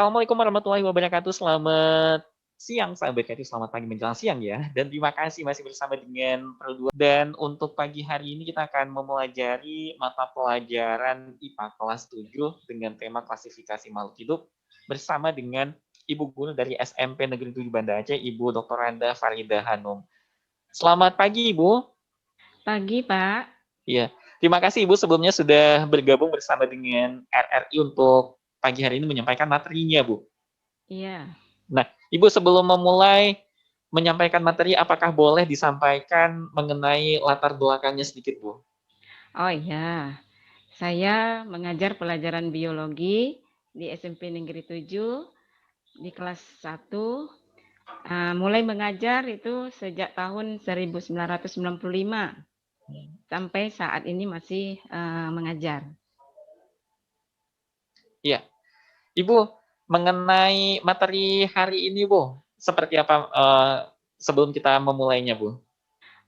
Assalamualaikum warahmatullahi wabarakatuh. Selamat siang, sahabat kreatif. Selamat pagi menjelang siang ya. Dan terima kasih masih bersama dengan Pro 2. Dan untuk pagi hari ini kita akan mempelajari mata pelajaran IPA kelas 7 dengan tema klasifikasi makhluk hidup bersama dengan Ibu Guru dari SMP Negeri 7 Banda Aceh, Ibu Dr. Randa Farida Hanum. Selamat pagi, Ibu. Pagi, Pak. Iya, terima kasih Ibu sebelumnya sudah bergabung bersama dengan RRI untuk pagi hari ini menyampaikan materinya, Bu. Iya. Nah, Ibu sebelum memulai menyampaikan materi, apakah boleh disampaikan mengenai latar belakangnya sedikit, Bu? Oh iya, saya mengajar pelajaran biologi di SMP Negeri 7 di kelas 1. Mulai mengajar itu sejak tahun 1995 sampai saat ini masih mengajar. Iya. Ibu, mengenai materi hari ini, Bu, seperti apa sebelum kita memulainya, Bu?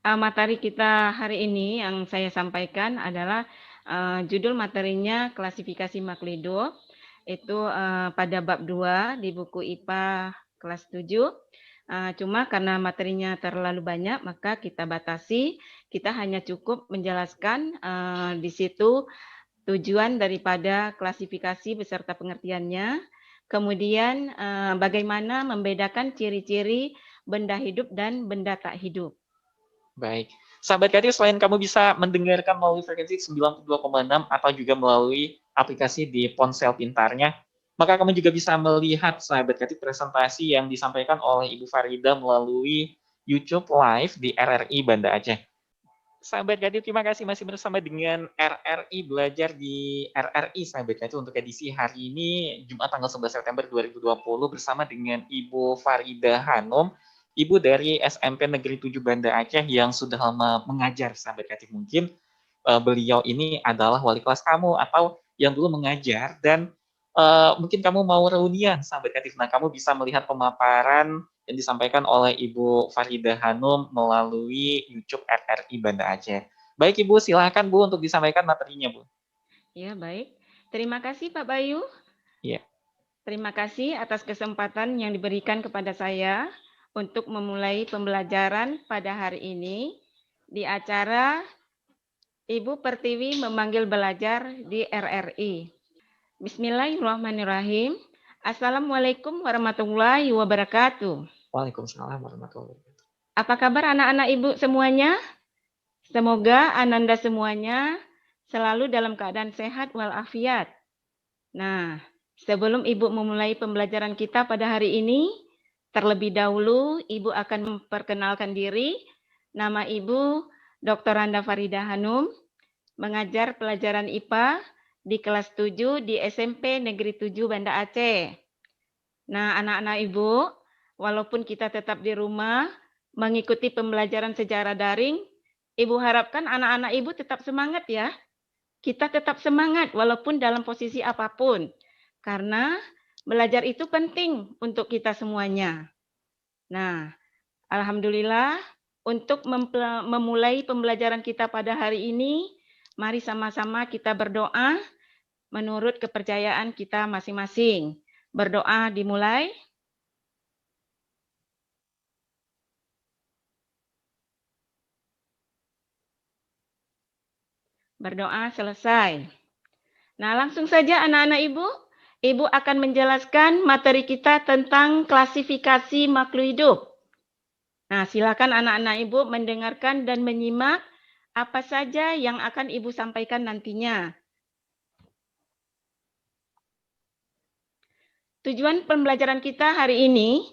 Materi kita hari ini yang saya sampaikan adalah judul materinya klasifikasi makhluk hidup. Itu pada bab 2 di buku IPA kelas 7. Cuma karena materinya terlalu banyak, maka kita batasi. Kita hanya cukup menjelaskan di situ tujuan daripada klasifikasi beserta pengertiannya. Kemudian bagaimana membedakan ciri-ciri benda hidup dan benda tak hidup. Baik. Sahabat kreatif, selain kamu bisa mendengarkan melalui frekuensi 92,6 atau juga melalui aplikasi di ponsel pintarnya, maka kamu juga bisa melihat sahabat kreatif presentasi yang disampaikan oleh Ibu Farida melalui YouTube Live di RRI Banda Aceh. Sahabat kreatif, terima kasih masih bersama dengan RRI Belajar di RRI, sahabat kreatif, untuk edisi hari ini, Jumat tanggal 11 September 2020, bersama dengan Ibu Farida Hanum, Ibu dari SMP Negeri 7 Banda Aceh yang sudah lama mengajar, sahabat kreatif. Mungkin beliau ini adalah wali kelas kamu atau yang dulu mengajar, dan mungkin kamu mau reunian, sahabat kreatif. Nah, kamu bisa melihat pemaparan yang disampaikan oleh Ibu Farida Hanum melalui YouTube RRI Banda Aceh. Baik, Ibu, silakan, Bu, untuk disampaikan materinya, Bu. Ya, baik. Terima kasih, Pak Bayu. Iya. Terima kasih atas kesempatan yang diberikan kepada saya untuk memulai pembelajaran pada hari ini di acara Ibu Pertiwi memanggil belajar di RRI. Bismillahirrahmanirrahim. Assalamualaikum warahmatullahi wabarakatuh. Waalaikumsalam warahmatullahi wabarakatuh. Apa kabar anak-anak Ibu semuanya? Semoga Ananda semuanya selalu dalam keadaan sehat walafiat. Nah, sebelum Ibu memulai pembelajaran kita pada hari ini, terlebih dahulu Ibu akan memperkenalkan diri. Nama Ibu Dr. Randa Farida Hanum, mengajar pelajaran IPA di kelas 7 di SMP Negeri 7 Banda Aceh. Nah, anak-anak Ibu, walaupun kita tetap di rumah mengikuti pembelajaran secara daring, Ibu harapkan anak-anak Ibu tetap semangat ya. Kita tetap semangat walaupun dalam posisi apapun. Karena belajar itu penting untuk kita semuanya. Nah, alhamdulillah untuk memulai pembelajaran kita pada hari ini, mari sama-sama kita berdoa menurut kepercayaan kita masing-masing. Berdoa dimulai. Berdoa selesai. Nah, langsung saja anak-anak Ibu. Ibu akan menjelaskan materi kita tentang klasifikasi makhluk hidup. Nah, silakan anak-anak Ibu mendengarkan dan menyimak apa saja yang akan Ibu sampaikan nantinya. Tujuan pembelajaran kita hari ini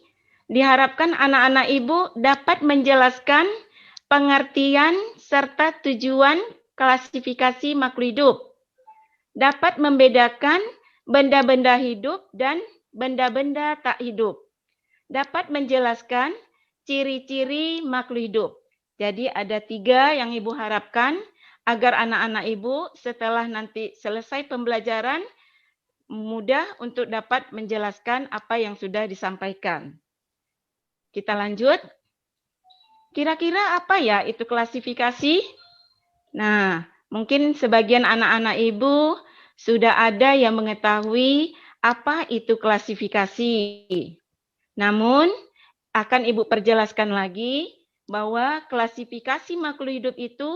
diharapkan anak-anak Ibu dapat menjelaskan pengertian serta tujuan klasifikasi makhluk hidup. Dapat membedakan benda-benda hidup dan benda-benda tak hidup. Dapat menjelaskan ciri-ciri makhluk hidup. Jadi ada 3 yang Ibu harapkan agar anak-anak Ibu setelah nanti selesai pembelajaran mudah untuk dapat menjelaskan apa yang sudah disampaikan. Kita lanjut. Kira-kira apa ya itu klasifikasi? Nah, mungkin sebagian anak-anak Ibu sudah ada yang mengetahui apa itu klasifikasi. Namun, akan Ibu perjelaskan lagi bahwa klasifikasi makhluk hidup itu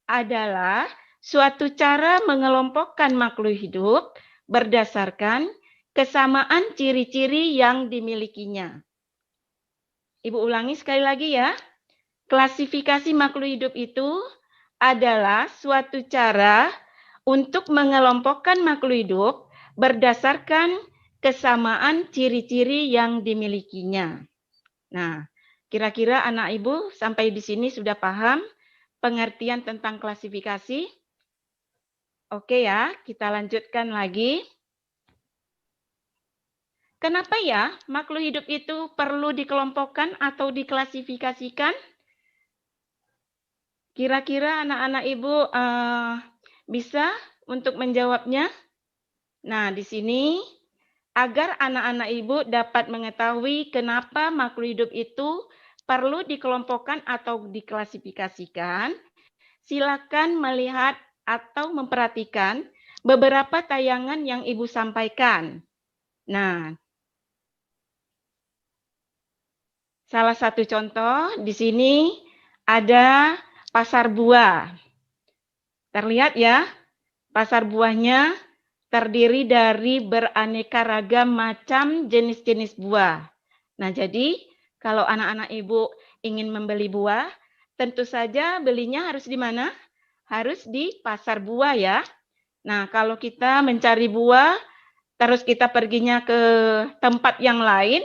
adalah suatu cara mengelompokkan makhluk hidup berdasarkan kesamaan ciri-ciri yang dimilikinya. Ibu ulangi sekali lagi ya. Klasifikasi makhluk hidup itu adalah suatu cara untuk mengelompokkan makhluk hidup berdasarkan kesamaan ciri-ciri yang dimilikinya. Nah, kira-kira anak Ibu sampai di sini sudah paham pengertian tentang klasifikasi? Oke ya, kita lanjutkan lagi. Kenapa ya makhluk hidup itu perlu dikelompokkan atau diklasifikasikan? Kira-kira anak-anak Ibu bisa untuk menjawabnya? Nah, di sini agar anak-anak Ibu dapat mengetahui kenapa makhluk hidup itu perlu dikelompokkan atau diklasifikasikan, silakan melihat atau memperhatikan beberapa tayangan yang Ibu sampaikan. Nah, salah satu contoh di sini ada pasar buah. Terlihat ya, pasar buahnya terdiri dari beraneka ragam macam jenis-jenis buah. Nah, jadi kalau anak-anak Ibu ingin membeli buah, tentu saja belinya harus di mana? Harus di pasar buah ya. Nah, kalau kita mencari buah, terus kita perginya ke tempat yang lain,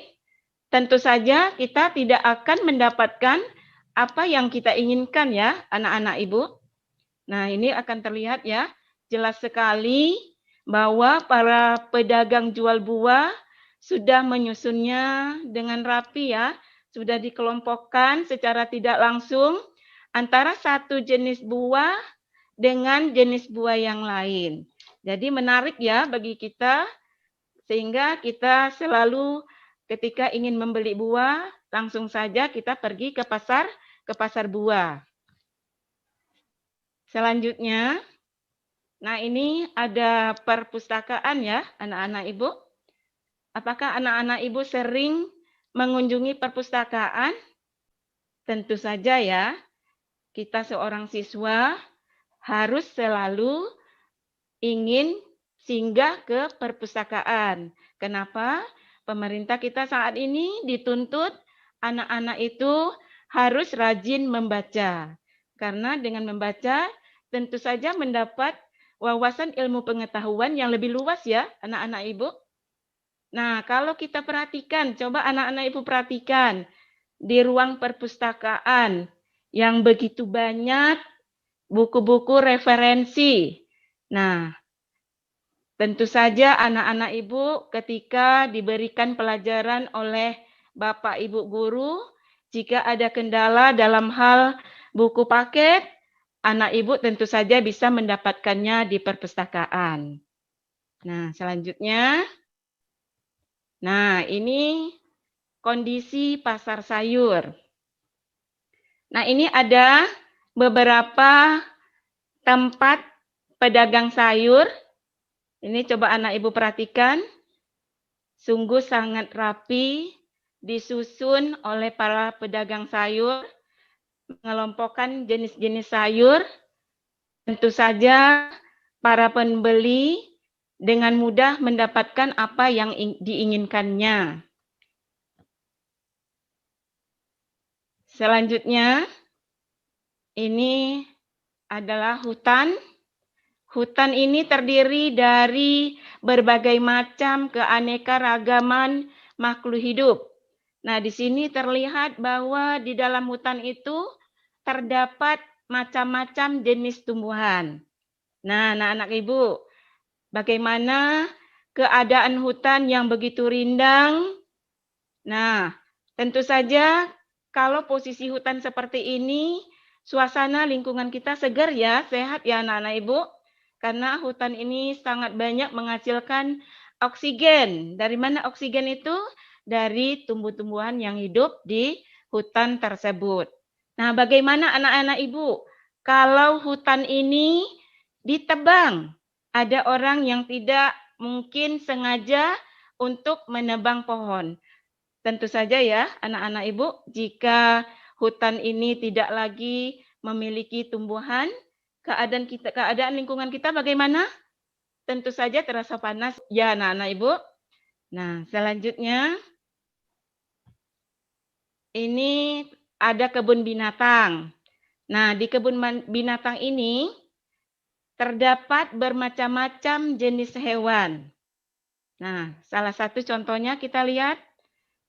tentu saja kita tidak akan mendapatkan apa yang kita inginkan ya, anak-anak Ibu. Nah, ini akan terlihat ya, jelas sekali bahwa para pedagang jual buah sudah menyusunnya dengan rapi ya, sudah dikelompokkan secara tidak langsung antara satu jenis buah dengan jenis buah yang lain. Jadi menarik ya bagi kita, sehingga kita selalu ketika ingin membeli buah, langsung saja kita pergi ke pasar buah. Selanjutnya, nah ini ada perpustakaan ya, anak-anak Ibu. Apakah anak-anak Ibu sering mengunjungi perpustakaan? Tentu saja ya, kita seorang siswa harus selalu ingin singgah ke perpustakaan. Kenapa? Pemerintah kita saat ini dituntut anak-anak itu harus rajin membaca. Karena dengan membaca tentu saja mendapat wawasan ilmu pengetahuan yang lebih luas ya, anak-anak Ibu. Nah, kalau kita perhatikan, coba anak-anak Ibu perhatikan di ruang perpustakaan yang begitu banyak buku-buku referensi. Nah, tentu saja anak-anak Ibu ketika diberikan pelajaran oleh Bapak Ibu guru, jika ada kendala dalam hal buku paket, anak Ibu tentu saja bisa mendapatkannya di perpustakaan. Nah, selanjutnya. Nah, ini kondisi pasar sayur. Nah, ini ada beberapa tempat pedagang sayur. Ini coba anak Ibu perhatikan. Sungguh sangat rapi, disusun oleh para pedagang sayur, mengelompokkan jenis-jenis sayur. Tentu saja para pembeli dengan mudah mendapatkan apa yang diinginkannya. Selanjutnya, ini adalah hutan. Hutan ini terdiri dari berbagai macam keanekaragaman makhluk hidup. Nah, di sini terlihat bahwa di dalam hutan itu terdapat macam-macam jenis tumbuhan. Nah, anak-anak Ibu, bagaimana keadaan hutan yang begitu rindang? Nah, tentu saja kalau posisi hutan seperti ini, suasana lingkungan kita segar ya, sehat ya anak-anak Ibu. Karena hutan ini sangat banyak menghasilkan oksigen. Dari mana oksigen itu? Dari tumbuh-tumbuhan yang hidup di hutan tersebut. Nah, bagaimana anak-anak Ibu? Kalau hutan ini ditebang, ada orang yang tidak mungkin sengaja untuk menebang pohon. Tentu saja ya, anak-anak Ibu, jika hutan ini tidak lagi memiliki tumbuhan, keadaan lingkungan kita bagaimana? Tentu saja terasa panas ya anak-anak Ibu. Nah, selanjutnya ini ada kebun binatang. Nah, di kebun binatang ini terdapat bermacam-macam jenis hewan. Nah, salah satu contohnya kita lihat,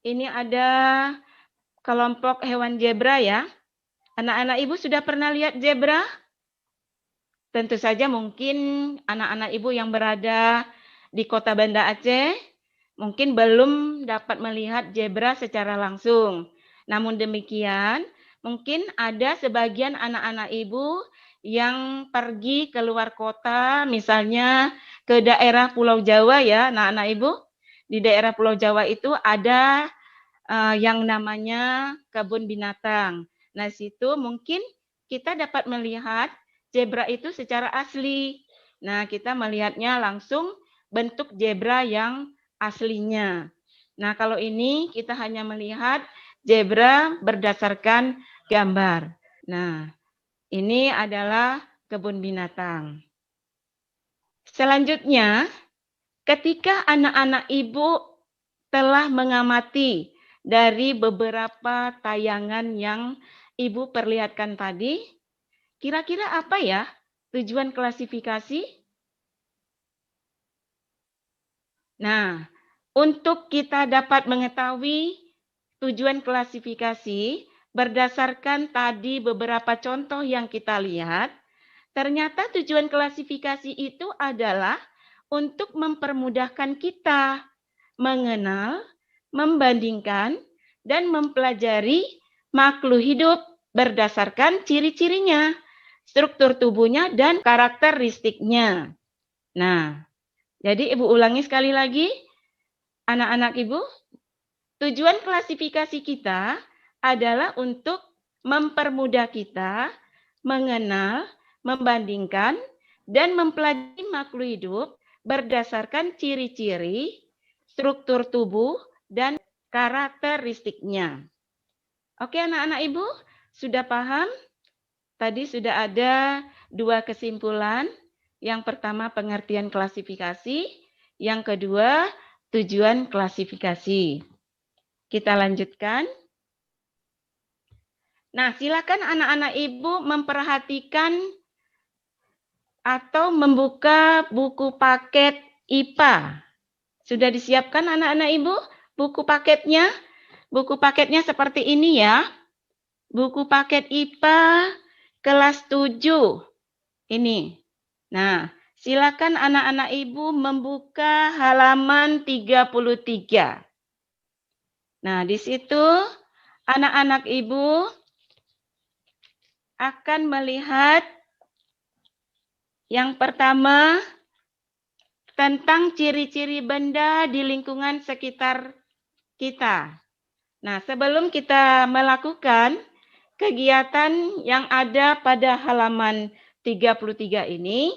ini ada kelompok hewan zebra ya. Anak-anak Ibu sudah pernah lihat zebra? Tentu saja mungkin anak-anak Ibu yang berada di Kota Banda Aceh mungkin belum dapat melihat zebra secara langsung. Namun demikian, mungkin ada sebagian anak-anak Ibu yang pergi keluar kota, misalnya ke daerah Pulau Jawa ya, anak-anak Ibu. Di daerah Pulau Jawa itu ada yang namanya kebun binatang. Nah, situ mungkin kita dapat melihat zebra itu secara asli. Nah, kita melihatnya langsung bentuk zebra yang aslinya. Nah, kalau ini kita hanya melihat zebra berdasarkan gambar. Nah, ini adalah kebun binatang. Selanjutnya, ketika anak-anak Ibu telah mengamati dari beberapa tayangan yang Ibu perlihatkan tadi, kira-kira apa ya tujuan klasifikasi? Nah, untuk kita dapat mengetahui tujuan klasifikasi berdasarkan tadi beberapa contoh yang kita lihat, ternyata tujuan klasifikasi itu adalah untuk mempermudahkan kita mengenal, membandingkan, dan mempelajari makhluk hidup berdasarkan ciri-cirinya, struktur tubuhnya, dan karakteristiknya. Nah, jadi Ibu ulangi sekali lagi, anak-anak Ibu, tujuan klasifikasi kita adalah untuk mempermudah kita mengenal, membandingkan, dan mempelajari makhluk hidup berdasarkan ciri-ciri, struktur tubuh, dan karakteristiknya. Oke anak-anak Ibu, sudah paham? Tadi sudah ada 2 kesimpulan. Yang pertama pengertian klasifikasi, yang kedua tujuan klasifikasi. Kita lanjutkan. Nah, silakan anak-anak Ibu memperhatikan atau membuka buku paket IPA. Sudah disiapkan anak-anak Ibu buku paketnya? Buku paketnya seperti ini ya. Buku paket IPA kelas 7. Ini. Nah, silakan anak-anak Ibu membuka halaman 33. Nah, di situ anak-anak Ibu akan melihat yang pertama tentang ciri-ciri benda di lingkungan sekitar kita. Nah, sebelum kita melakukan kegiatan yang ada pada halaman 33 ini,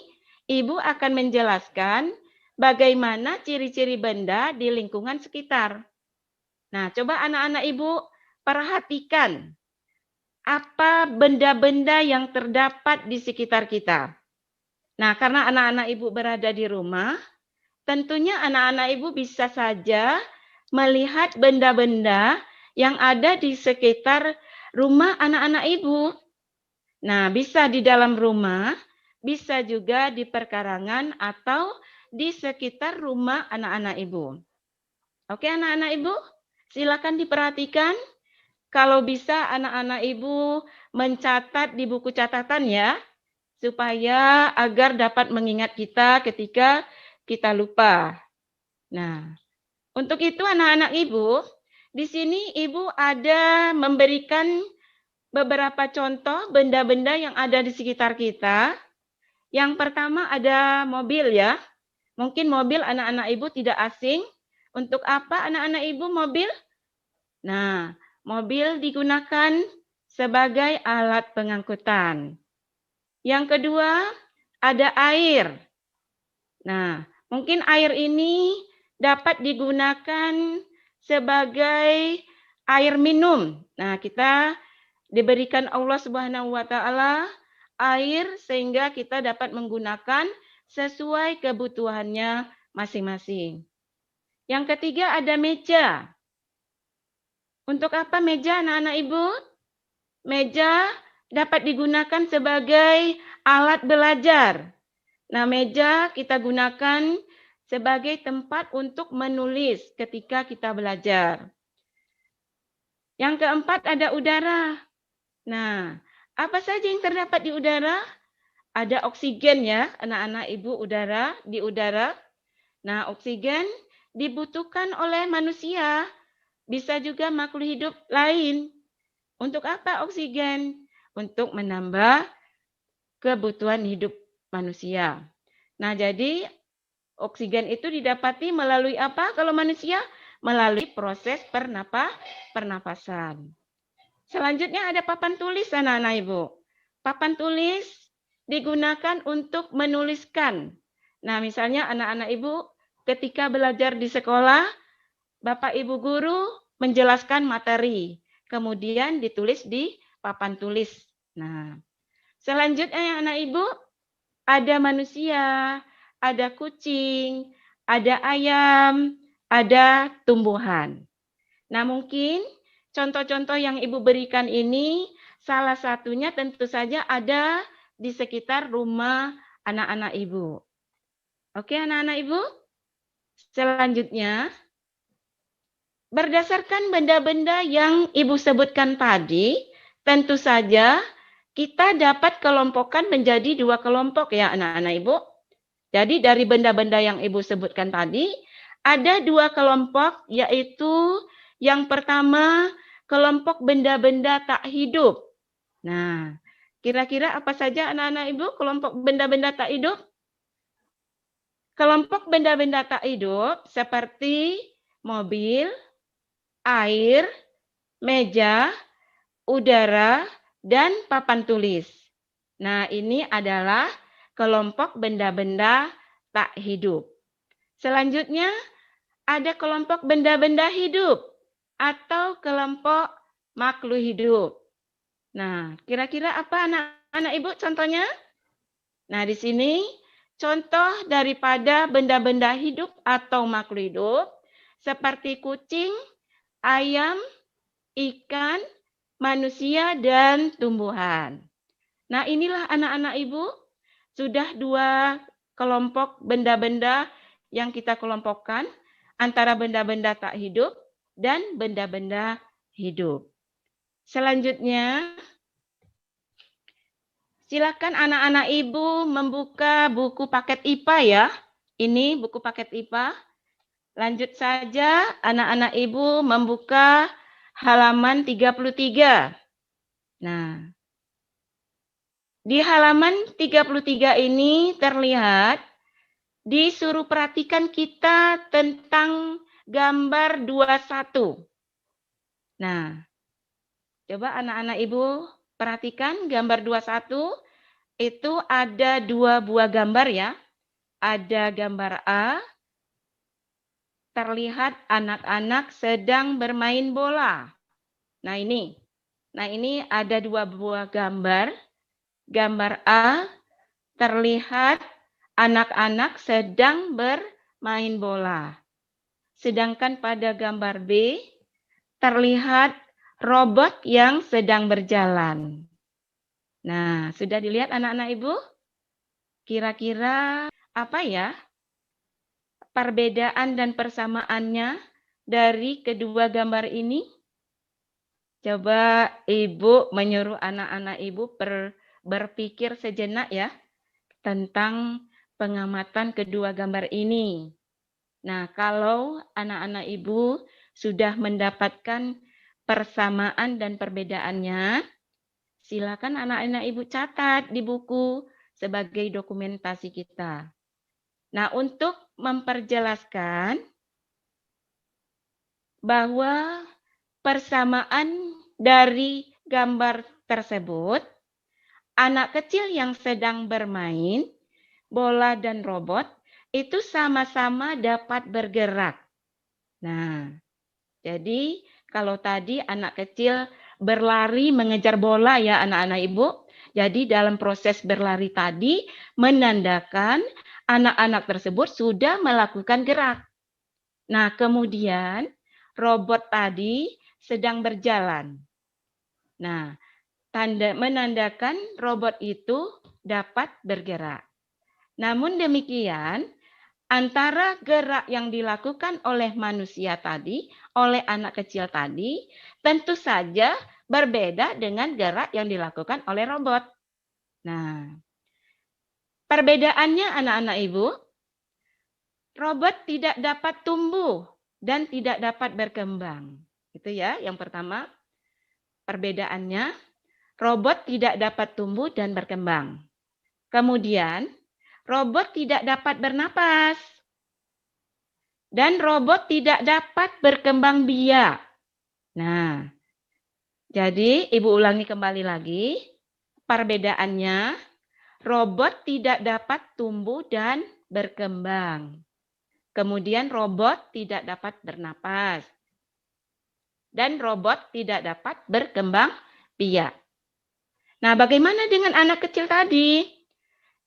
Ibu akan menjelaskan bagaimana ciri-ciri benda di lingkungan sekitar. Nah, coba anak-anak Ibu perhatikan apa benda-benda yang terdapat di sekitar kita. Nah, karena anak-anak Ibu berada di rumah, tentunya anak-anak Ibu bisa saja melihat benda-benda yang ada di sekitar rumah anak-anak Ibu. Nah, bisa di dalam rumah, bisa juga di perkarangan atau di sekitar rumah anak-anak Ibu. Oke, anak-anak Ibu, silakan diperhatikan. Kalau bisa anak-anak Ibu mencatat di buku catatan ya, supaya agar dapat mengingat kita ketika kita lupa. Nah, untuk itu anak-anak Ibu, di sini Ibu ada memberikan beberapa contoh benda-benda yang ada di sekitar kita. Yang pertama ada mobil ya. Mungkin mobil anak-anak Ibu tidak asing. Untuk apa anak-anak Ibu mobil? Nah, mobil digunakan sebagai alat pengangkutan. Yang kedua, ada air. Nah, Mungkin air ini dapat digunakan sebagai air minum. Nah, kita diberikan Allah Subhanahu wa taala air sehingga kita dapat menggunakan sesuai kebutuhannya masing-masing. Yang ketiga ada meja. Untuk apa meja, anak-anak Ibu? Meja dapat digunakan sebagai alat belajar. Nah, meja kita gunakan sebagai tempat untuk menulis ketika kita belajar. Yang keempat ada udara. Nah, apa saja yang terdapat di udara? Ada oksigen ya, anak-anak Ibu, udara di udara. Nah, oksigen dibutuhkan oleh manusia, bisa juga makhluk hidup lain. Untuk apa oksigen? Untuk menambah kebutuhan hidup manusia. Nah, jadi oksigen itu didapati melalui apa kalau manusia? Melalui proses pernapasan. Selanjutnya ada papan tulis, anak-anak Ibu. Papan tulis digunakan untuk menuliskan. Nah, misalnya anak-anak Ibu ketika belajar di sekolah, Bapak Ibu guru menjelaskan materi, kemudian ditulis di papan tulis. Nah, selanjutnya anak Ibu ada manusia, ada kucing, ada ayam, ada tumbuhan. Nah, mungkin contoh-contoh yang Ibu berikan ini salah satunya tentu saja ada di sekitar rumah anak-anak Ibu. Oke, anak-anak Ibu? Selanjutnya, berdasarkan benda-benda yang Ibu sebutkan tadi, tentu saja kita dapat kelompokkan menjadi dua kelompok ya anak-anak Ibu. Jadi dari benda-benda yang Ibu sebutkan tadi, ada dua kelompok, yaitu yang pertama kelompok benda-benda tak hidup. Nah, kira-kira apa saja anak-anak Ibu kelompok benda-benda tak hidup? Kelompok benda-benda tak hidup seperti mobil, air, meja, udara, dan papan tulis. Nah, ini adalah kelompok benda-benda tak hidup. Selanjutnya, ada kelompok benda-benda hidup atau kelompok makhluk hidup. Nah, kira-kira apa anak-anak Ibu contohnya? Nah, di sini contoh daripada benda-benda hidup atau makhluk hidup seperti kucing, ayam, ikan, manusia, dan tumbuhan. Nah, inilah anak-anak Ibu, sudah dua kelompok benda-benda yang kita kelompokkan antara benda-benda tak hidup dan benda-benda hidup. Selanjutnya, silakan anak-anak Ibu membuka buku paket IPA ya. Ini buku paket IPA. Lanjut saja, anak-anak Ibu membuka halaman 33. Nah, di halaman 33 ini terlihat disuruh perhatikan kita tentang gambar 21. Nah, coba anak-anak Ibu perhatikan gambar 21 itu ada dua buah gambar ya. Ada gambar A, terlihat anak-anak sedang bermain bola. Nah, ini ada dua buah gambar. Gambar A terlihat anak-anak sedang bermain bola. Sedangkan pada gambar B terlihat robot yang sedang berjalan. Nah, sudah dilihat anak-anak Ibu? Kira-kira apa ya perbedaan dan persamaannya dari kedua gambar ini? Coba Ibu menyuruh anak-anak Ibu berpikir sejenak ya tentang pengamatan kedua gambar ini. Nah, kalau anak-anak Ibu sudah mendapatkan persamaan dan perbedaannya, silakan anak-anak Ibu catat di buku sebagai dokumentasi kita. Nah, untuk memperjelaskan bahwa persamaan dari gambar tersebut, anak kecil yang sedang bermain bola dan robot itu sama-sama dapat bergerak. Nah, jadi kalau tadi anak kecil berlari mengejar bola ya anak-anak ibu. Jadi dalam proses berlari tadi menandakan anak-anak tersebut sudah melakukan gerak. Nah, kemudian robot tadi sedang berjalan. Nah, menandakan robot itu dapat bergerak. Namun demikian, antara gerak yang dilakukan oleh manusia tadi, oleh anak kecil tadi, tentu saja berbeda dengan gerak yang dilakukan oleh robot. Nah, perbedaannya anak-anak ibu, robot tidak dapat tumbuh dan tidak dapat berkembang. Itu ya, yang pertama perbedaannya, robot tidak dapat tumbuh dan berkembang. Kemudian, robot tidak dapat bernapas. Dan robot tidak dapat berkembang biak. Nah, jadi ibu ulangi kembali lagi. Perbedaannya, robot tidak dapat tumbuh dan berkembang. Kemudian robot tidak dapat bernapas. Dan robot tidak dapat berkembang biak. Nah, bagaimana dengan anak kecil tadi?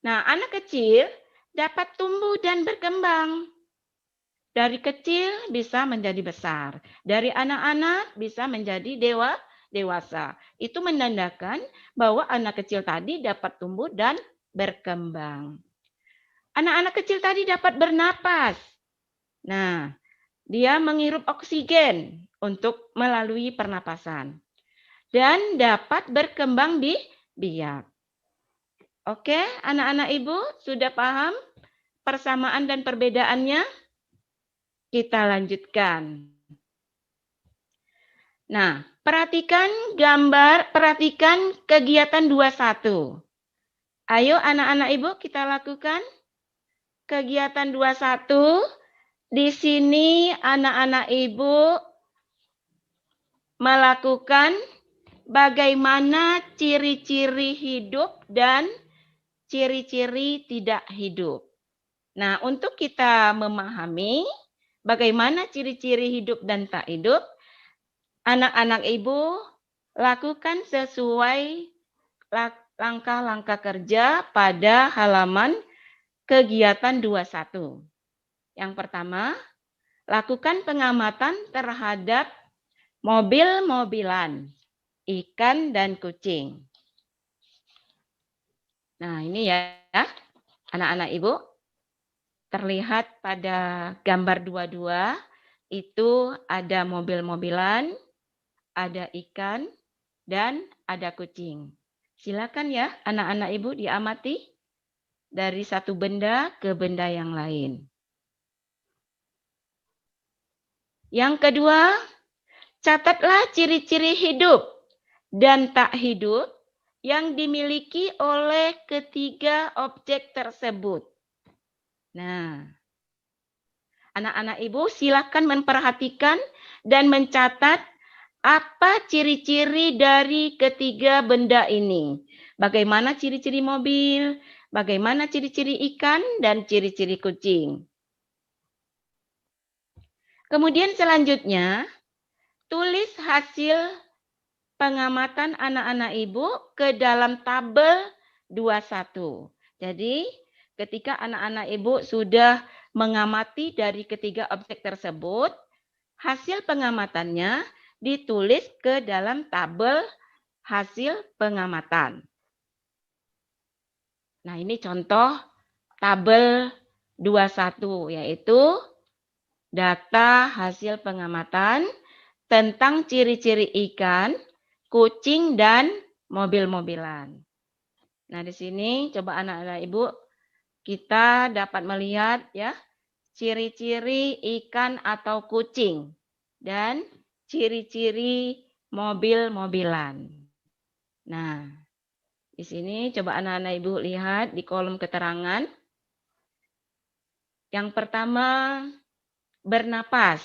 Nah, anak kecil dapat tumbuh dan berkembang. Dari kecil bisa menjadi besar. Dari anak-anak bisa menjadi dewasa. Itu menandakan bahwa anak kecil tadi dapat tumbuh dan berkembang. Anak-anak kecil tadi dapat bernapas. Nah, dia menghirup oksigen untuk melalui pernapasan. Dan dapat berkembang biak. Oke, anak-anak ibu sudah paham persamaan dan perbedaannya? Kita lanjutkan. Nah, perhatikan kegiatan 21. Ayo anak-anak ibu kita lakukan kegiatan 21. Di sini anak-anak ibu melakukan bagaimana ciri-ciri hidup dan ciri-ciri tidak hidup. Nah, untuk kita memahami bagaimana ciri-ciri hidup dan tak hidup, anak-anak ibu lakukan sesuai langkah-langkah kerja pada halaman kegiatan 21. Yang pertama, lakukan pengamatan terhadap mobil-mobilan, ikan, dan kucing. Nah, ini ya anak-anak ibu. Terlihat pada gambar 22, itu ada mobil-mobilan, ada ikan, dan ada kucing. Silakan ya anak-anak ibu diamati dari satu benda ke benda yang lain. Yang kedua, catatlah ciri-ciri hidup dan tak hidup yang dimiliki oleh ketiga objek tersebut. Nah, anak-anak ibu silakan memperhatikan dan mencatat apa ciri-ciri dari ketiga benda ini. Bagaimana ciri-ciri mobil, bagaimana ciri-ciri ikan, dan ciri-ciri kucing. Kemudian selanjutnya, tulis hasil pengamatan anak-anak ibu ke dalam tabel 21. Jadi, ketika anak-anak ibu sudah mengamati dari ketiga objek tersebut, hasil pengamatannya ditulis ke dalam tabel hasil pengamatan. Nah, ini contoh tabel 21, yaitu data hasil pengamatan tentang ciri-ciri ikan, kucing, dan mobil-mobilan. Nah, di sini coba anak-anak ibu kita dapat melihat ya ciri-ciri ikan atau kucing dan ciri-ciri mobil-mobilan. Nah, di sini coba anak-anak ibu lihat di kolom keterangan. Yang pertama, bernapas.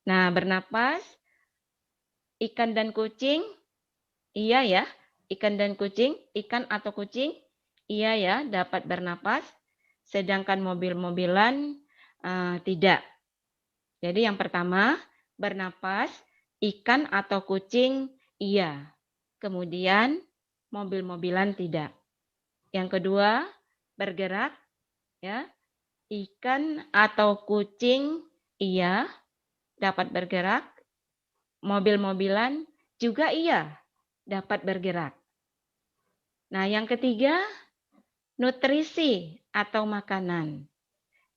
Nah, bernapas, ikan dan kucing, iya ya, ikan dan kucing, ikan atau kucing, iya ya, dapat bernapas. sedangkan mobil-mobilan tidak. Jadi yang pertama, bernapas, ikan atau kucing iya. Kemudian mobil-mobilan tidak. Yang kedua, bergerak ya. Ikan atau kucing iya dapat bergerak. Mobil-mobilan juga iya dapat bergerak. Nah, yang ketiga, nutrisi atau makanan.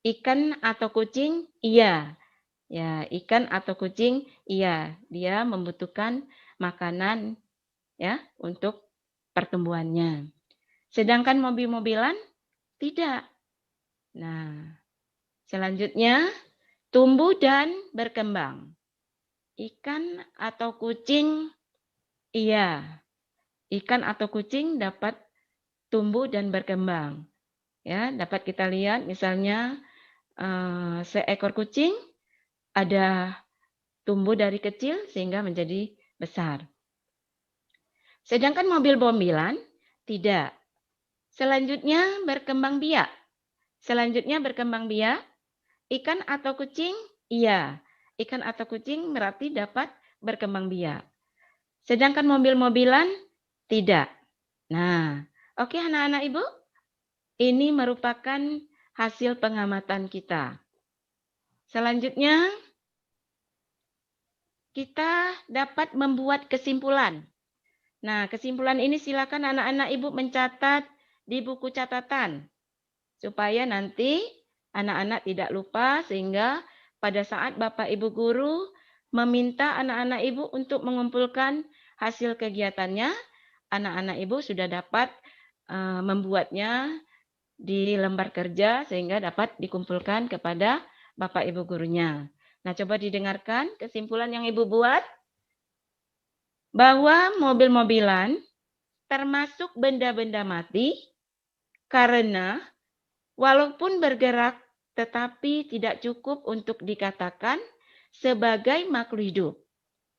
Ikan atau kucing iya. Ya, ikan atau kucing iya, dia membutuhkan makanan ya untuk pertumbuhannya. Sedangkan mobil-mobilan tidak. Nah, selanjutnya tumbuh dan berkembang. Ikan atau kucing iya. Ikan atau kucing dapat tumbuh dan berkembang. Ya, dapat kita lihat misalnya seekor kucing ada tumbuh dari kecil sehingga menjadi besar. Sedangkan mobil-mobilan tidak. Selanjutnya berkembang biak. Ikan atau kucing iya. Ikan atau kucing berarti dapat berkembang biak. Sedangkan mobil-mobilan tidak. Nah, oke anak-anak Ibu. Ini merupakan hasil pengamatan kita. Selanjutnya, kita dapat membuat kesimpulan. Nah, kesimpulan ini silakan anak-anak Ibu mencatat di buku catatan. Supaya nanti anak-anak tidak lupa sehingga pada saat Bapak Ibu guru meminta anak-anak Ibu untuk mengumpulkan hasil kegiatannya, anak-anak Ibu sudah dapat membuatnya di lembar kerja sehingga dapat dikumpulkan kepada Bapak Ibu gurunya. Nah, coba didengarkan kesimpulan yang Ibu buat. Bahwa mobil-mobilan termasuk benda-benda mati karena walaupun bergerak tetapi tidak cukup untuk dikatakan sebagai makhluk hidup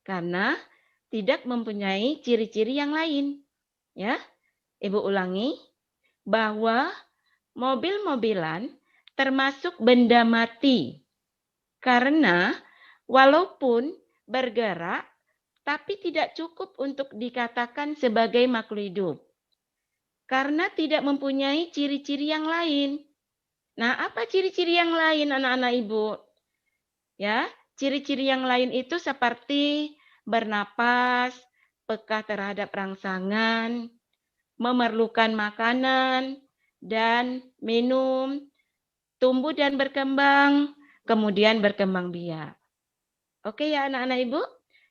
karena tidak mempunyai ciri-ciri yang lain. Ya, Ibu ulangi bahwa mobil-mobilan termasuk benda mati karena walaupun bergerak tapi tidak cukup untuk dikatakan sebagai makhluk hidup karena tidak mempunyai ciri-ciri yang lain. Nah, apa ciri-ciri yang lain anak-anak Ibu? Ya, ciri-ciri yang lain itu seperti bernapas, peka terhadap rangsangan, memerlukan makanan dan minum, tumbuh dan berkembang, kemudian berkembang biak. Oke ya anak-anak Ibu?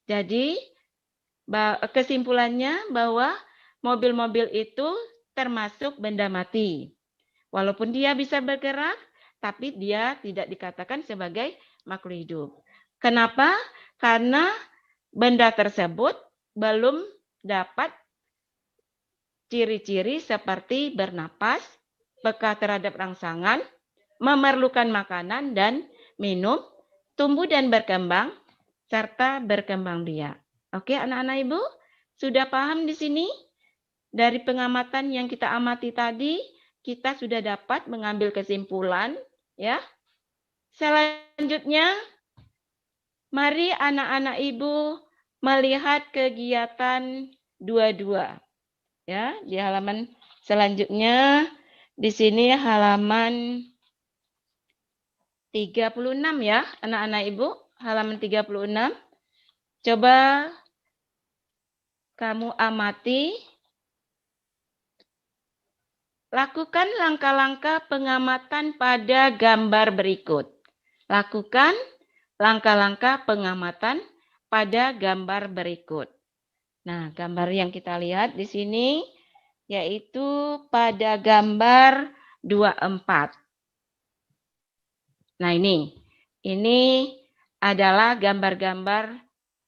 Jadi kesimpulannya bahwa mobil-mobil itu termasuk benda mati. Walaupun dia bisa bergerak, tapi dia tidak dikatakan sebagai makhluk hidup. Kenapa? Karena benda tersebut belum dapat ciri-ciri seperti bernapas, peka terhadap rangsangan, memerlukan makanan dan minum, tumbuh dan berkembang, serta berkembang biak. Oke anak-anak Ibu, sudah paham di sini? Dari pengamatan yang kita amati tadi, kita sudah dapat mengambil kesimpulan. Ya. Selanjutnya, mari anak-anak Ibu melihat kegiatan 22. Ya, di halaman selanjutnya, di sini halaman 36 ya, anak-anak Ibu, halaman 36. Coba kamu amati. Lakukan langkah-langkah pengamatan pada gambar berikut. Lakukan langkah-langkah pengamatan pada gambar berikut. Nah, gambar yang kita lihat di sini yaitu pada gambar 24. Nah, ini adalah gambar-gambar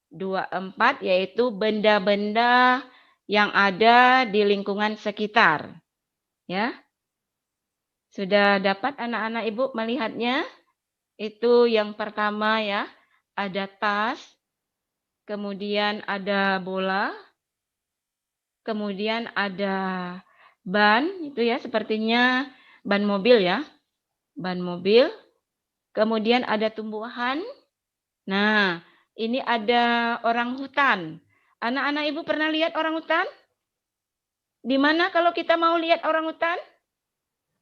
24 yaitu benda-benda yang ada di lingkungan sekitar. Ya. Sudah dapat anak-anak Ibu melihatnya? Itu yang pertama ya, ada tas, kemudian ada bola, kemudian ada ban, itu ya sepertinya ban mobil ya. ban mobil, kemudian ada tumbuhan. Nah, ini ada orang hutan. Anak-anak Ibu pernah lihat orang hutan? Di mana kalau kita mau lihat orang hutan?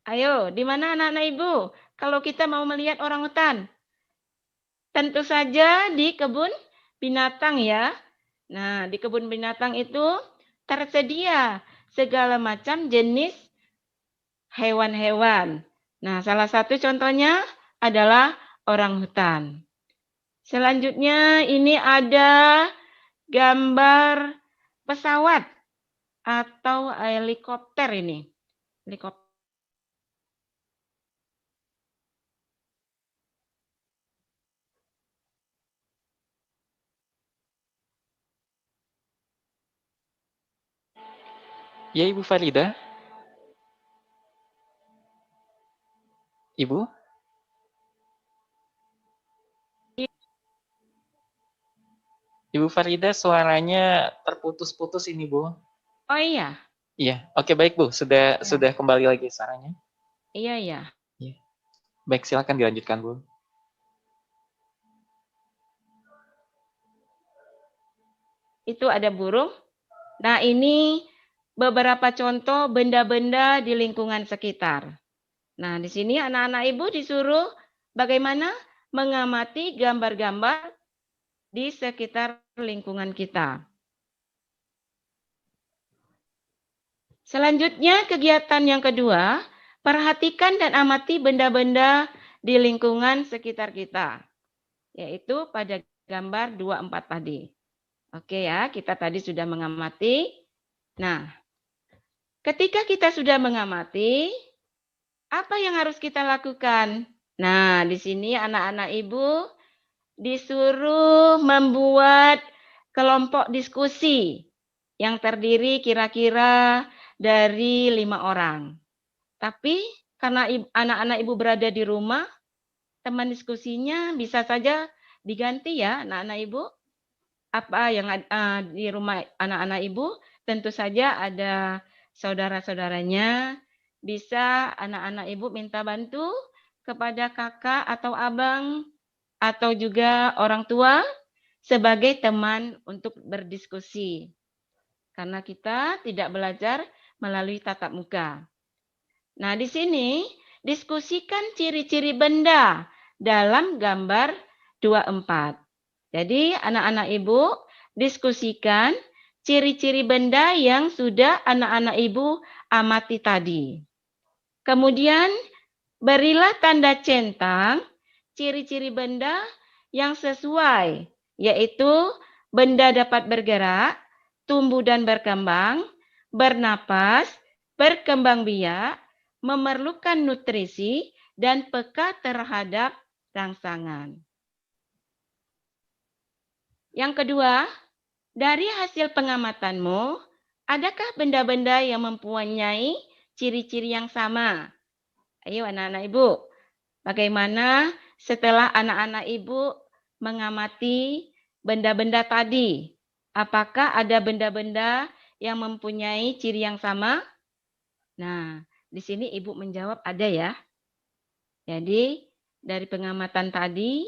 Ayo, di mana anak-anak Ibu kalau kita mau melihat orang hutan? Tentu saja di kebun binatang ya. Nah, di kebun binatang itu tersedia segala macam jenis hewan-hewan. Nah, salah satu contohnya adalah orang hutan. Selanjutnya ini ada gambar pesawat atau helikopter ini. Helikopter. Ya, Ibu Farida? Ibu? Ibu Farida suaranya terputus-putus ini, Bu. Oh iya, Iya, oke baik Bu, sudah kembali lagi suaranya. iya ya. Iya. Baik, silakan dilanjutkan Bu. Itu ada burung. Nah, ini beberapa contoh benda-benda di lingkungan sekitar. Nah, di sini anak-anak Ibu disuruh bagaimana mengamati gambar-gambar di sekitar lingkungan kita. Selanjutnya, kegiatan yang kedua, perhatikan dan amati benda-benda di lingkungan sekitar kita, yaitu pada gambar 24 tadi. Oke ya, kita tadi sudah mengamati. Nah, ketika kita sudah mengamati, apa yang harus kita lakukan? Nah, di sini anak-anak Ibu disuruh membuat kelompok diskusi yang terdiri kira-kira dari 5 orang. Tapi karena anak-anak Ibu berada di rumah, teman diskusinya bisa saja diganti ya anak-anak Ibu. Apa yang di rumah anak-anak Ibu, tentu saja ada saudara-saudaranya, bisa anak-anak Ibu minta bantu kepada kakak atau abang, atau juga orang tua sebagai teman untuk berdiskusi. Karena kita tidak belajar melalui tatap muka. Nah, di sini diskusikan ciri-ciri benda dalam gambar 24. Jadi, anak-anak Ibu diskusikan ciri-ciri benda yang sudah anak-anak Ibu amati tadi. Kemudian, berilah tanda centang ciri-ciri benda yang sesuai, yaitu benda dapat bergerak, tumbuh dan berkembang, bernapas, berkembang biak, memerlukan nutrisi, dan peka terhadap rangsangan. Yang kedua, dari hasil pengamatanmu, adakah benda-benda yang mempunyai ciri-ciri yang sama? Ayo anak-anak Ibu, bagaimana setelah anak-anak Ibu mengamati benda-benda tadi? Apakah ada benda-benda yang mempunyai ciri yang sama? Nah, di sini Ibu menjawab ada ya. Jadi, dari pengamatan tadi,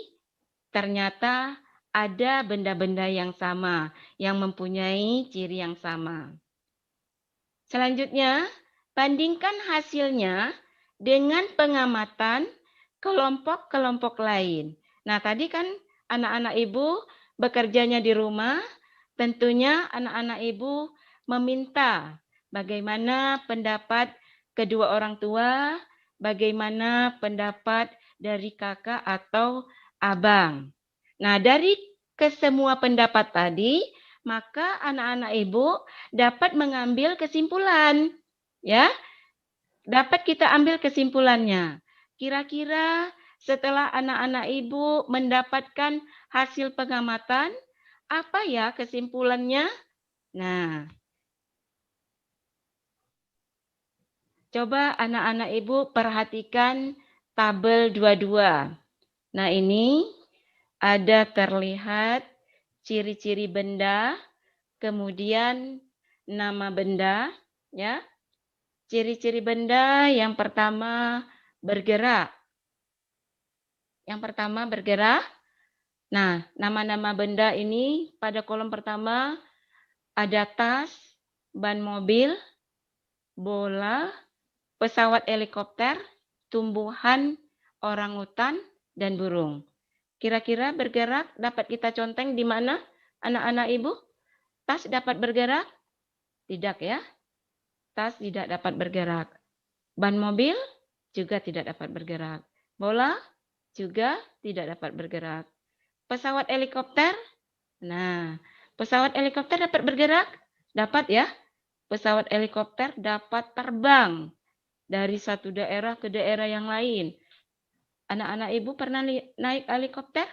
ternyata ada benda-benda yang sama, yang mempunyai ciri yang sama. Selanjutnya, bandingkan hasilnya dengan pengamatan kelompok-kelompok lain. Nah, tadi kan anak-anak Ibu bekerjanya di rumah, tentunya anak-anak Ibu meminta bagaimana pendapat kedua orang tua, bagaimana pendapat dari kakak atau abang. Nah, dari kesemua pendapat tadi, maka anak-anak Ibu dapat mengambil kesimpulan. Ya, dapat kita ambil kesimpulannya. Kira-kira setelah anak-anak Ibu mendapatkan hasil pengamatan, apa ya kesimpulannya? Nah, coba anak-anak Ibu perhatikan tabel 22. Nah, ini ada terlihat ciri-ciri benda, kemudian nama benda, ya. Ciri-ciri benda yang pertama bergerak. Yang pertama bergerak. Nah, nama-nama benda ini pada kolom pertama ada tas, ban mobil, bola, pesawat helikopter, tumbuhan, orangutan, dan burung. Kira-kira bergerak dapat kita conteng di mana, anak-anak ibu? Tas dapat bergerak? Tidak ya, tas tidak dapat bergerak. Ban mobil juga tidak dapat bergerak. Bola juga tidak dapat bergerak. Pesawat helikopter? Nah, pesawat helikopter dapat bergerak? Dapat ya. Pesawat helikopter dapat terbang dari satu daerah ke daerah yang lain. Anak-anak ibu pernah naik helikopter?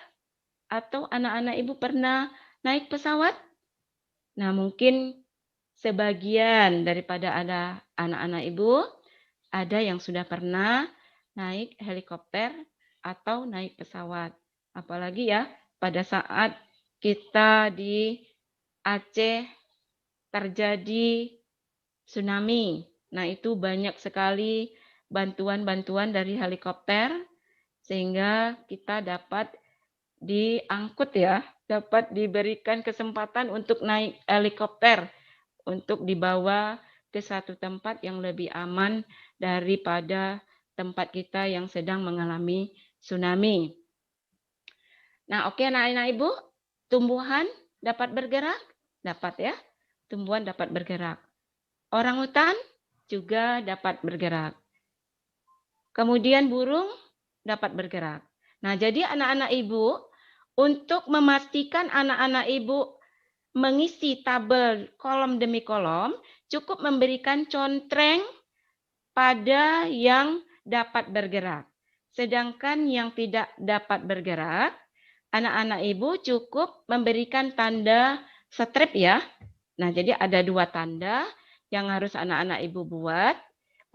Atau anak-anak ibu pernah naik pesawat? Nah, mungkin sebagian daripada ada anak-anak ibu, ada yang sudah pernah naik helikopter atau naik pesawat. Apalagi ya, pada saat kita di Aceh terjadi tsunami. Nah, itu banyak sekali bantuan-bantuan dari helikopter sehingga kita dapat diangkut ya, dapat diberikan kesempatan untuk naik helikopter untuk dibawa ke satu tempat yang lebih aman daripada tempat kita yang sedang mengalami tsunami. Nah, oke anak-anak ibu, tumbuhan dapat bergerak? Dapat ya, tumbuhan dapat bergerak. Orangutan juga dapat bergerak. Kemudian burung dapat bergerak. Nah, jadi anak-anak ibu, untuk memastikan anak-anak ibu mengisi tabel kolom demi kolom, cukup memberikan contreng pada yang dapat bergerak. Sedangkan yang tidak dapat bergerak, anak-anak ibu cukup memberikan tanda strip ya. Nah, jadi ada 2 tanda yang harus anak-anak ibu buat.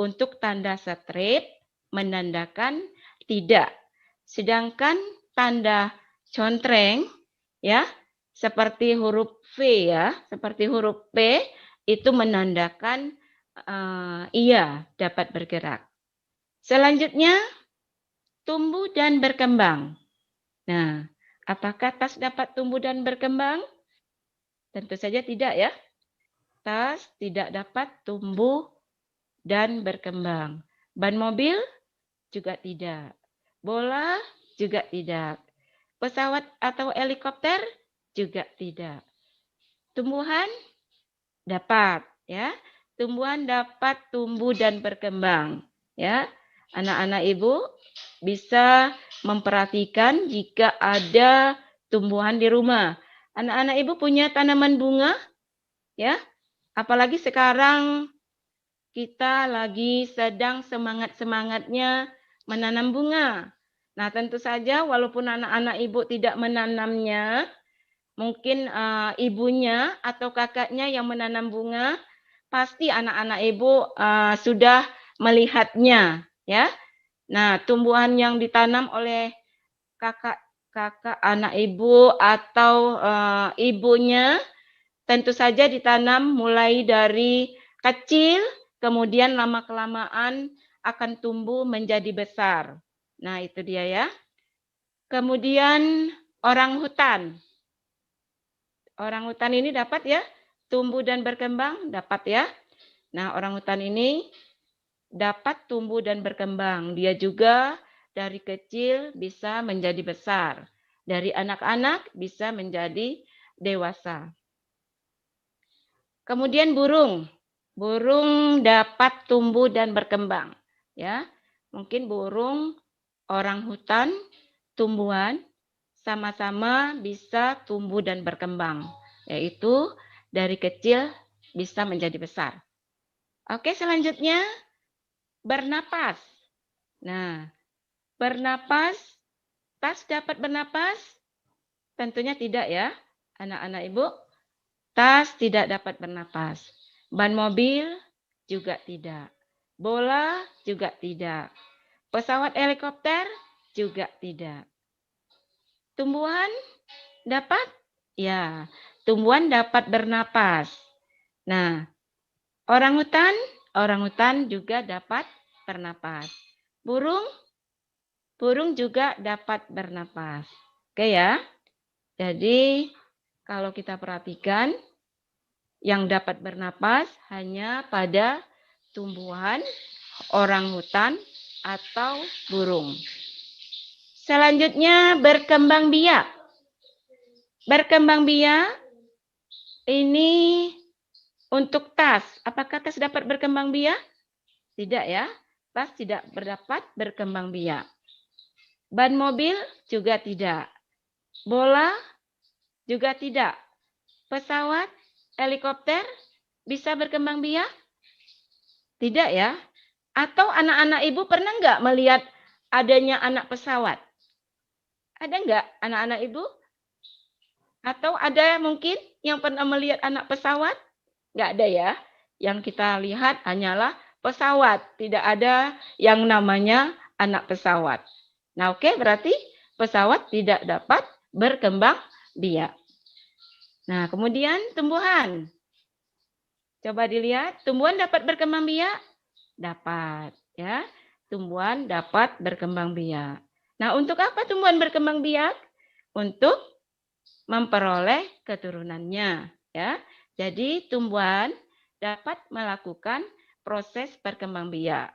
Untuk tanda strip menandakan tidak. Sedangkan tanda contreng ya, seperti huruf V ya, seperti huruf P itu menandakan iya dapat bergerak. Selanjutnya tumbuh dan berkembang. Nah, apakah tas dapat tumbuh dan berkembang? Tentu saja tidak ya. Tas tidak dapat tumbuh dan berkembang. Ban mobil juga tidak. Bola juga tidak. Pesawat atau helikopter juga tidak. Tumbuhan dapat ya. Tumbuhan dapat tumbuh dan berkembang ya. Anak-anak ibu bisa memperhatikan jika ada tumbuhan di rumah. Anak-anak ibu punya tanaman bunga ya. Apalagi sekarang kita lagi sedang semangat-semangatnya menanam bunga. Nah, tentu saja walaupun anak-anak ibu tidak menanamnya, mungkin ibunya atau kakaknya yang menanam bunga, pasti anak-anak ibu sudah melihatnya, ya. Nah, tumbuhan yang ditanam oleh kakak anak ibu atau ibunya tentu saja ditanam mulai dari kecil, kemudian lama-kelamaan akan tumbuh menjadi besar. Nah, itu dia ya. Kemudian orang hutan. Orang hutan ini dapat ya tumbuh dan berkembang, dapat ya. Nah, orang hutan ini dapat tumbuh dan berkembang. Dia juga dari kecil bisa menjadi besar. Dari anak-anak bisa menjadi dewasa. Kemudian burung. Burung dapat tumbuh dan berkembang. Ya, mungkin burung, orang hutan, tumbuhan sama-sama bisa tumbuh dan berkembang. Yaitu dari kecil bisa menjadi besar. Oke, selanjutnya bernapas. Nah, bernapas, tas dapat bernapas? Tentunya tidak ya, anak-anak ibu. Tas tidak dapat bernapas. Ban mobil juga tidak. Bola juga tidak. Pesawat helikopter juga tidak. Tumbuhan dapat? Ya, tumbuhan dapat bernapas. Nah, orang hutan juga dapat bernapas. Burung burung juga dapat bernapas. Oke ya. Jadi kalau kita perhatikan yang dapat bernapas hanya pada tumbuhan, orangutan, atau burung. Selanjutnya berkembang biak. Berkembang biak ini untuk tas. Apakah tas dapat berkembang biak? Tidak ya. Tas tidak dapat berkembang biak. Ban mobil juga tidak. Bola juga tidak. Pesawat, helikopter bisa berkembang biak? Tidak ya. Atau anak-anak ibu pernah nggak melihat adanya anak pesawat? Ada nggak anak-anak ibu? Atau ada mungkin yang pernah melihat anak pesawat? Nggak ada ya. Yang kita lihat hanyalah pesawat. Tidak ada yang namanya anak pesawat. Nah, oke, berarti pesawat tidak dapat berkembang biak. Nah, kemudian tumbuhan. Coba dilihat, tumbuhan dapat berkembang biak? Dapat, ya. Tumbuhan dapat berkembang biak. Nah, untuk apa tumbuhan berkembang biak? Untuk memperoleh keturunannya, ya. Jadi, tumbuhan dapat melakukan proses berkembang biak.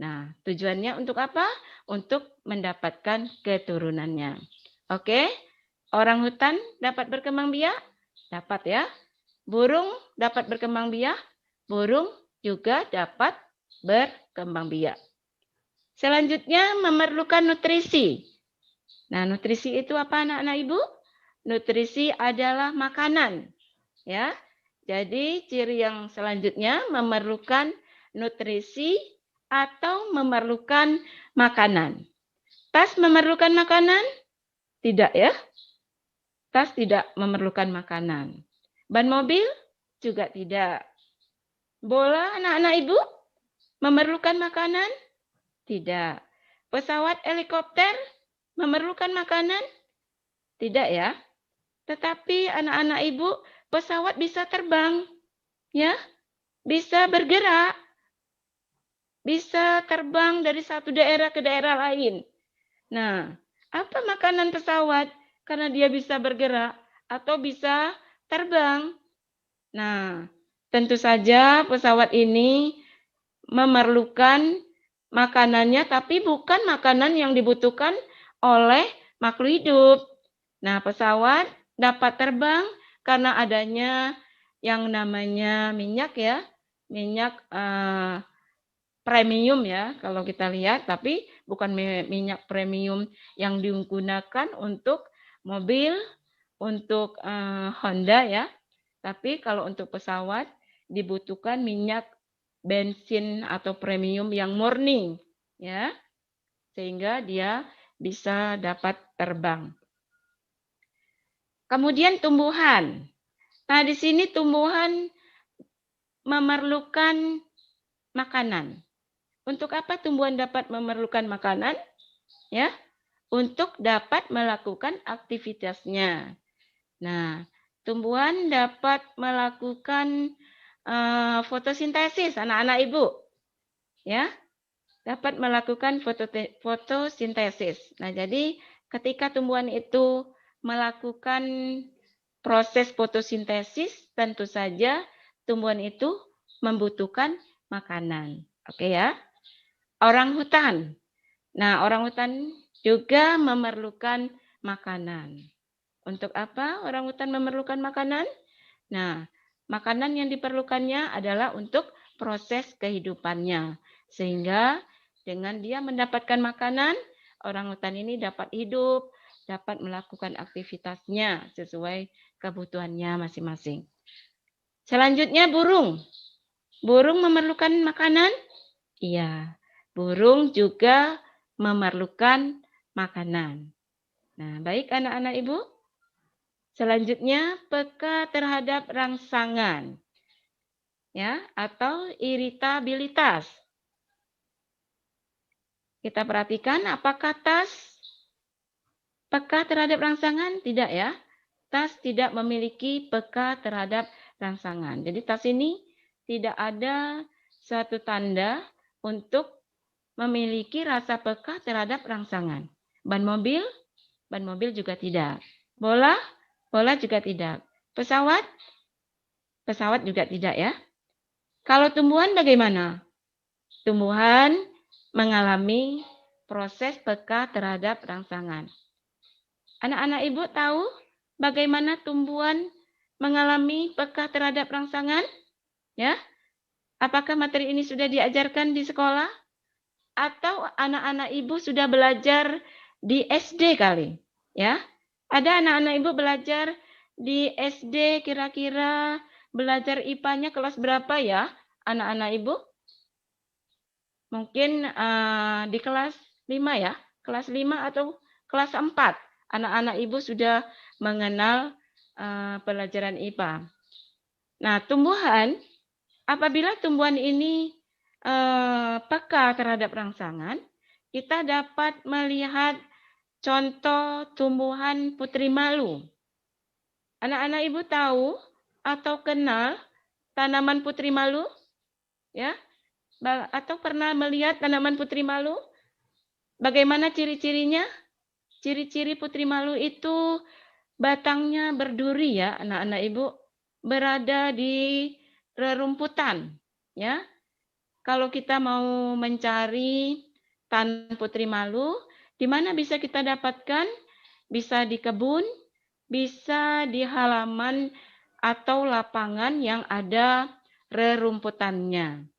Nah, tujuannya untuk apa? Untuk mendapatkan keturunannya. Oke, orang hutan dapat berkembang biak? Dapat ya. Burung dapat berkembang biak? Burung juga dapat berkembang biak. Selanjutnya memerlukan nutrisi. Nah, nutrisi itu apa anak-anak ibu? Nutrisi adalah makanan. Ya. Jadi ciri yang selanjutnya memerlukan nutrisi atau memerlukan makanan. Tas memerlukan makanan? Tidak ya. Tas tidak memerlukan makanan. Ban mobil juga tidak. Bola anak-anak ibu memerlukan makanan? Tidak. Pesawat helikopter memerlukan makanan? Tidak ya. Tetapi anak-anak ibu, pesawat bisa terbang. Ya, bisa bergerak. Bisa terbang dari satu daerah ke daerah lain. Nah, apa makanan pesawat? Karena dia bisa bergerak atau bisa terbang. Nah, tentu saja pesawat ini memerlukan makanannya, tapi bukan makanan yang dibutuhkan oleh makhluk hidup. Nah, pesawat dapat terbang karena adanya yang namanya minyak ya, minyak premium ya kalau kita lihat, tapi bukan minyak premium yang digunakan untuk mobil, untuk Honda ya. Tapi kalau untuk pesawat dibutuhkan minyak bensin atau premium yang murni ya. Sehingga dia bisa dapat terbang. Kemudian tumbuhan. Nah, di sini tumbuhan memerlukan makanan. Untuk apa tumbuhan dapat memerlukan makanan? Ya, untuk dapat melakukan aktivitasnya. Nah, tumbuhan dapat melakukan fotosintesis, anak-anak ibu. Ya, dapat melakukan fotosintesis. Nah, jadi ketika tumbuhan itu melakukan proses fotosintesis, tentu saja tumbuhan itu membutuhkan makanan. Oke ya. Orang hutan. Nah, orang hutan juga memerlukan makanan. Untuk apa orang hutan memerlukan makanan? Nah, makanan yang diperlukannya adalah untuk proses kehidupannya. Sehingga dengan dia mendapatkan makanan, orang hutan ini dapat hidup, dapat melakukan aktivitasnya sesuai kebutuhannya masing-masing. Selanjutnya burung. Burung memerlukan makanan? Iya, burung juga memerlukan makanan. Nah, baik anak-anak ibu. Selanjutnya, peka terhadap rangsangan. Ya, atau iritabilitas. Kita perhatikan apakah tas peka terhadap rangsangan? Tidak ya. Tas tidak memiliki peka terhadap rangsangan. Jadi tas ini tidak ada suatu tanda untuk memiliki rasa peka terhadap rangsangan. Ban mobil juga tidak. Bola juga tidak. Pesawat juga tidak ya. Kalau tumbuhan bagaimana? Tumbuhan mengalami proses peka terhadap rangsangan. Anak-anak Ibu tahu bagaimana tumbuhan mengalami peka terhadap rangsangan? Ya. Apakah materi ini sudah diajarkan di sekolah? Atau anak-anak Ibu sudah belajar di SD kali? Ya. Ada anak-anak Ibu belajar di SD kira-kira belajar IPA-nya kelas berapa ya? Anak-anak Ibu? Mungkin di kelas 5 ya? Kelas 5 atau kelas 4. Anak-anak Ibu sudah mengenal pelajaran IPA. Nah, apabila tumbuhan ini peka terhadap rangsangan, kita dapat melihat contoh tumbuhan putri malu. Anak-anak Ibu tahu atau kenal tanaman putri malu? Ya? Atau pernah melihat tanaman putri malu? Bagaimana ciri-cirinya? Ciri-ciri putri malu itu batangnya berduri ya, anak-anak Ibu, berada di rerumputan, ya. Kalau kita mau mencari tanaman putri malu, di mana bisa kita dapatkan? Bisa di kebun, bisa di halaman atau lapangan yang ada rerumputannya.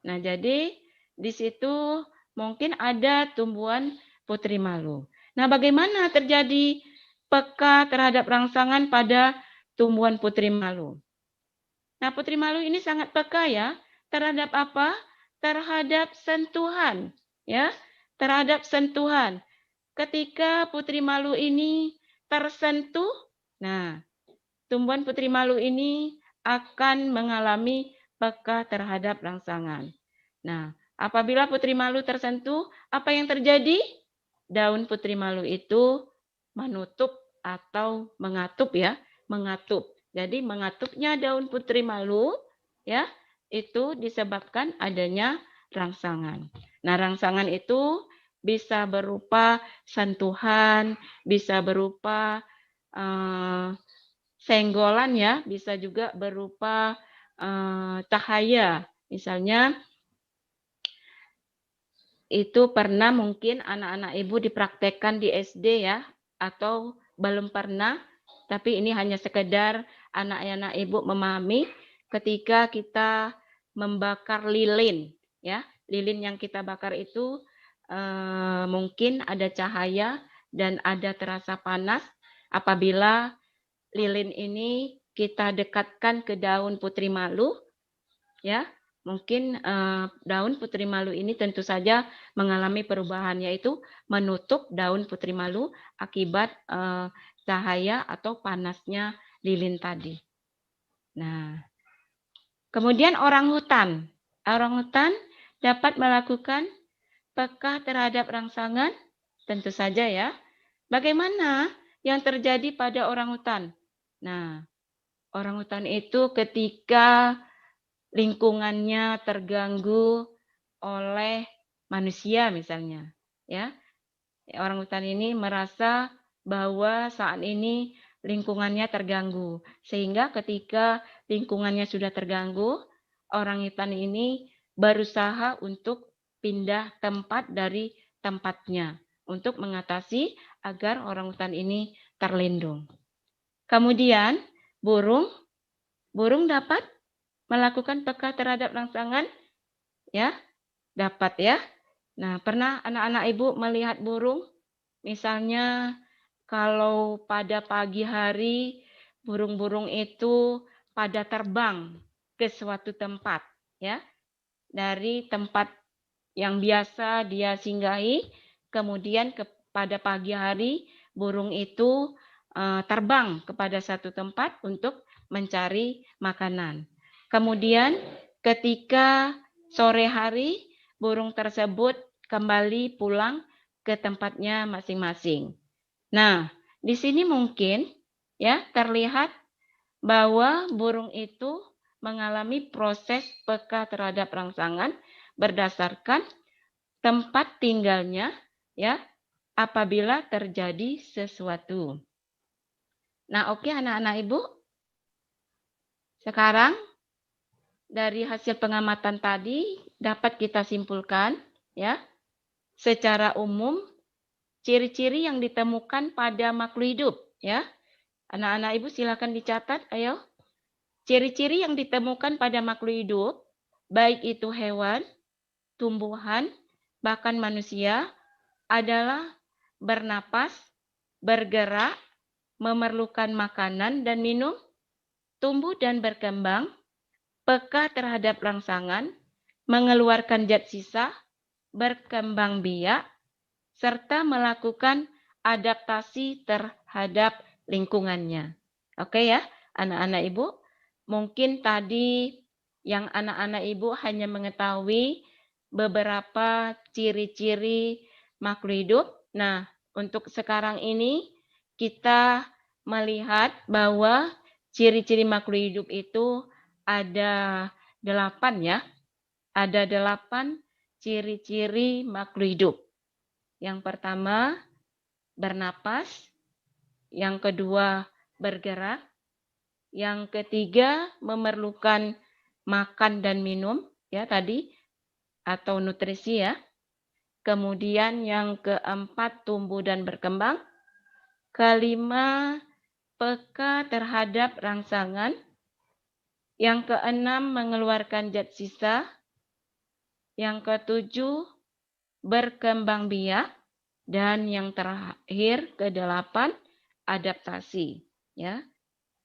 Nah, jadi di situ mungkin ada tumbuhan putri malu. Nah, bagaimana terjadi peka terhadap rangsangan pada tumbuhan putri malu? Nah, putri malu ini sangat peka ya. Terhadap apa? Terhadap sentuhan, ya. Terhadap sentuhan. Ketika putri malu ini tersentuh, nah, tumbuhan putri malu ini akan mengalami peka terhadap rangsangan. Nah, apabila putri malu tersentuh, apa yang terjadi? Daun putri malu itu menutup atau mengatup ya, mengatup. Jadi mengatupnya daun putri malu ya, itu disebabkan adanya rangsangan. Nah, rangsangan itu bisa berupa sentuhan, bisa berupa senggolan ya, bisa juga berupa cahaya. Misalnya itu pernah mungkin anak-anak Ibu dipraktekkan di SD ya, atau belum pernah, tapi ini hanya sekedar anak-anak Ibu memahami ketika kita membakar lilin ya. Lilin yang kita bakar itu mungkin ada cahaya dan ada terasa panas apabila lilin ini kita dekatkan ke daun putri malu, ya, mungkin daun putri malu ini tentu saja mengalami perubahan, yaitu menutup daun putri malu akibat cahaya atau panasnya lilin tadi. Nah, kemudian orang hutan dapat melakukan peka terhadap rangsangan, tentu saja ya. Bagaimana yang terjadi pada orang hutan? Nah, orang hutan itu ketika lingkungannya terganggu oleh manusia misalnya, ya. Orang hutan ini merasa bahwa saat ini lingkungannya terganggu, sehingga ketika lingkungannya sudah terganggu, orang hutan ini berusaha untuk pindah tempat dari tempatnya untuk mengatasi agar orang hutan ini terlindung. Kemudian burung dapat melakukan peka terhadap rangsangan, ya, dapat ya. Nah, pernah anak-anak Ibu melihat burung? Misalnya kalau pada pagi hari burung-burung itu pada terbang ke suatu tempat, ya, dari tempat yang biasa dia singgahi, kemudian pada pagi hari burung itu terbang kepada satu tempat untuk mencari makanan. Kemudian ketika sore hari burung tersebut kembali pulang ke tempatnya masing-masing. Nah, di sini mungkin ya terlihat bahwa burung itu mengalami proses peka terhadap rangsangan berdasarkan tempat tinggalnya, ya, apabila terjadi sesuatu. Nah, oke anak-anak Ibu. Sekarang dari hasil pengamatan tadi dapat kita simpulkan, ya, secara umum ciri-ciri yang ditemukan pada makhluk hidup, ya. Anak-anak Ibu silakan dicatat, ayo. Ciri-ciri yang ditemukan pada makhluk hidup, baik itu hewan, tumbuhan, bahkan manusia, adalah bernapas, bergerak, memerlukan makanan dan minum, tumbuh dan berkembang, peka terhadap rangsangan, mengeluarkan zat sisa, berkembang biak, serta melakukan adaptasi terhadap lingkungannya. Oke ya, anak-anak Ibu. Mungkin tadi yang anak-anak Ibu hanya mengetahui beberapa ciri-ciri makhluk hidup. Nah, untuk sekarang ini kita melihat bahwa ciri-ciri makhluk hidup itu ada 8 ya. Ada 8 ciri-ciri makhluk hidup. Yang pertama, bernapas. Yang kedua, bergerak. Yang ketiga, memerlukan makan dan minum, ya tadi, atau nutrisi ya. Kemudian yang keempat, tumbuh dan berkembang. Kelima, peka terhadap rangsangan. Yang keenam, mengeluarkan zat sisa. Yang ketujuh, berkembang biak. Dan yang terakhir, ke-8, adaptasi. Ya.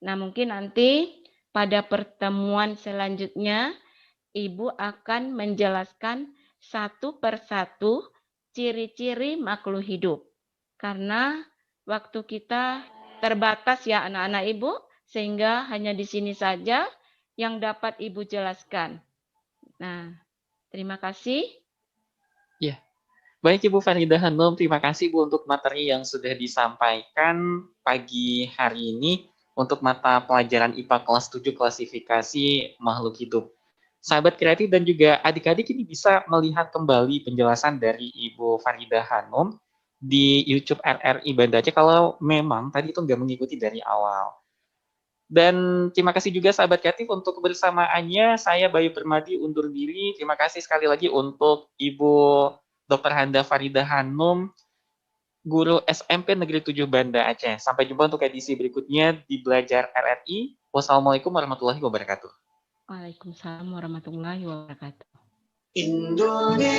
Nah, mungkin nanti pada pertemuan selanjutnya, Ibu akan menjelaskan satu persatu ciri-ciri makhluk hidup. Karena waktu kita terbatas ya anak-anak Ibu, sehingga hanya di sini saja yang dapat Ibu jelaskan. Nah, terima kasih. Ya, baik Ibu Faridah Hanum, terima kasih Bu untuk materi yang sudah disampaikan pagi hari ini untuk mata pelajaran IPA kelas 7 klasifikasi makhluk hidup. Sahabat kreatif dan juga adik-adik ini bisa melihat kembali penjelasan dari Ibu Faridah Hanum di YouTube RRI Banda Aceh kalau memang tadi itu nggak mengikuti dari awal. Dan terima kasih juga sahabat kreatif untuk kebersamaannya. Saya Bayu Permadi undur diri. Terima kasih sekali lagi untuk Ibu Dr. Handa Faridah Hanum, guru SMP Negeri 7 Banda Aceh. Sampai jumpa untuk edisi berikutnya di Belajar RRI. Wassalamualaikum warahmatullahi wabarakatuh. Waalaikumsalam warahmatullahi wabarakatuh. Indonesia